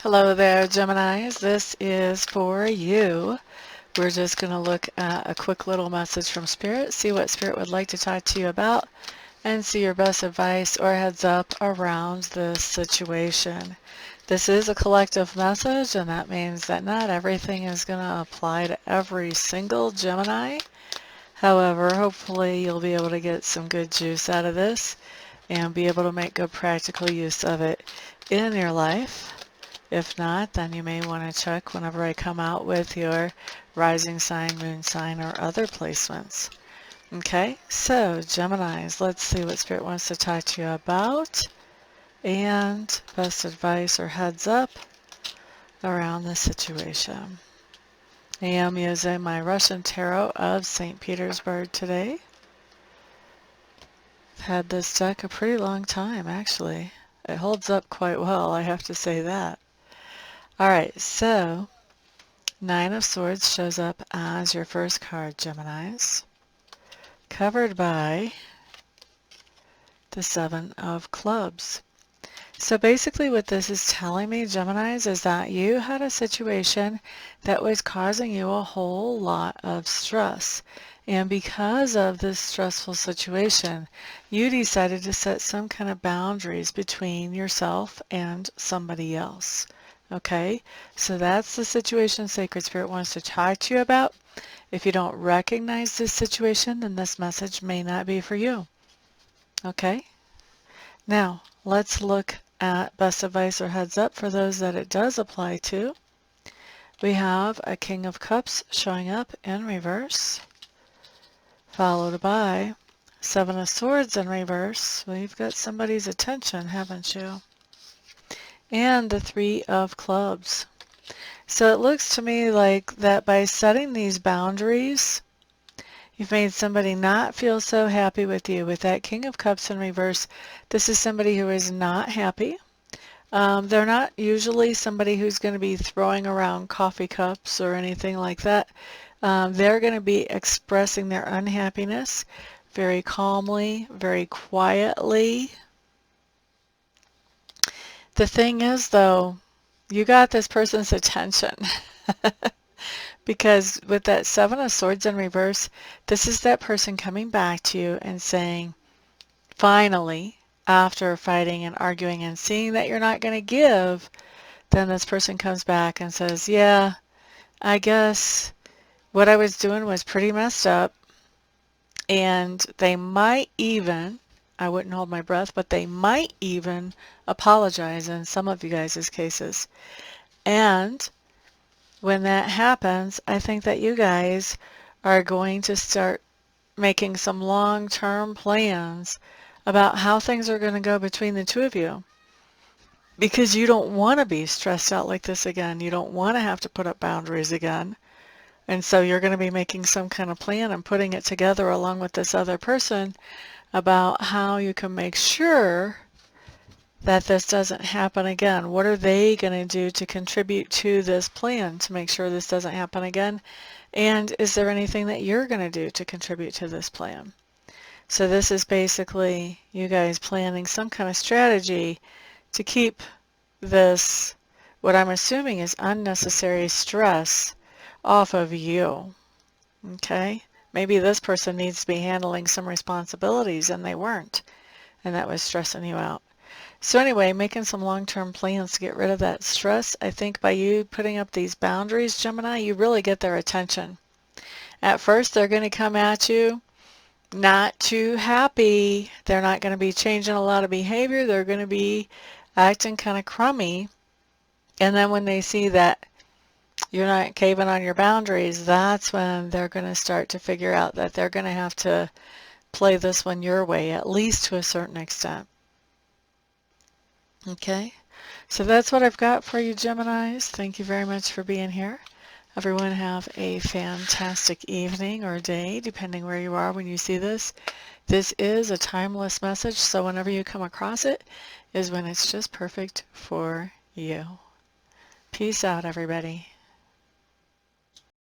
Hello there, Geminis. This is for you. We're just going to look at a quick little message from Spirit, see what Spirit would like to talk to you about, and see your best advice or heads up around this situation. This is a collective message, and that means that not everything is going to apply to every single Gemini. However, hopefully you'll be able to get some good juice out of this and be able to make good practical use of it in your life. If not, then you may want to check whenever I come out with your rising sign, moon sign, or other placements. Okay, so Geminis, let's see what Spirit wants to talk to you about and best advice or heads up around the situation. I am using my Russian Tarot of St. Petersburg today. I've had this deck a pretty long time, actually. It holds up quite well, I have to say that. Alright, so Nine of Swords shows up as your first card, Geminis, covered by the Seven of Clubs. So basically what this is telling me, Geminis, is that you had a situation that was causing you a whole lot of stress. And because of this stressful situation, you decided to set some kind of boundaries between yourself and somebody else. Okay, so that's the situation Sacred Spirit wants to talk to you about. If you don't recognize this situation, then this message may not be for you. Okay, now let's look at best advice or heads up for those that it does apply to. We have a King of Cups showing up in reverse, followed by Seven of Swords in reverse. Well, you've got somebody's attention, haven't you? And the Three of Clubs. So it looks to me like that by setting these boundaries, you've made somebody not feel so happy with you. With that King of Cups in reverse, this is somebody who is not happy. They're not usually somebody who's going to be throwing around coffee cups or anything like that. They're going to be expressing their unhappiness very calmly, very quietly. The thing is, though, you got this person's attention. Because with that Seven of Swords in reverse, this is that person coming back to you and saying, finally, after fighting and arguing and seeing that you're not going to give, then this person comes back and says, yeah, I guess what I was doing was pretty messed up. And they might even, I wouldn't hold my breath, but they might even apologize in some of you guys' cases. And when that happens, I think that you guys are going to start making some long-term plans about how things are going to go between the two of you. Because you don't want to be stressed out like this again. You don't want to have to put up boundaries again. And so you're going to be making some kind of plan and putting it together along with this other person about how you can make sure that this doesn't happen again. What are they going to do to contribute to this plan to make sure this doesn't happen again? And is there anything that you're going to do to contribute to this plan? So this is basically you guys planning some kind of strategy to keep this, what I'm assuming is unnecessary stress, off of you. Okay? Maybe this person needs to be handling some responsibilities and they weren't, and that was stressing you out. So anyway, making some long-term plans to get rid of that stress. I think by you putting up these boundaries, Gemini, you really get their attention. At first, they're going to come at you not too happy. They're not going to be changing a lot of behavior. They're going to be acting kind of crummy. And then when they see that you're not caving on your boundaries, that's when they're going to start to figure out that they're going to have to play this one your way, at least to a certain extent. Okay, so that's what I've got for you, Geminis. Thank you very much for being here. Everyone have a fantastic evening or day, depending where you are when you see this. This is a timeless message, so whenever you come across it is when it's just perfect for you. Peace out, everybody.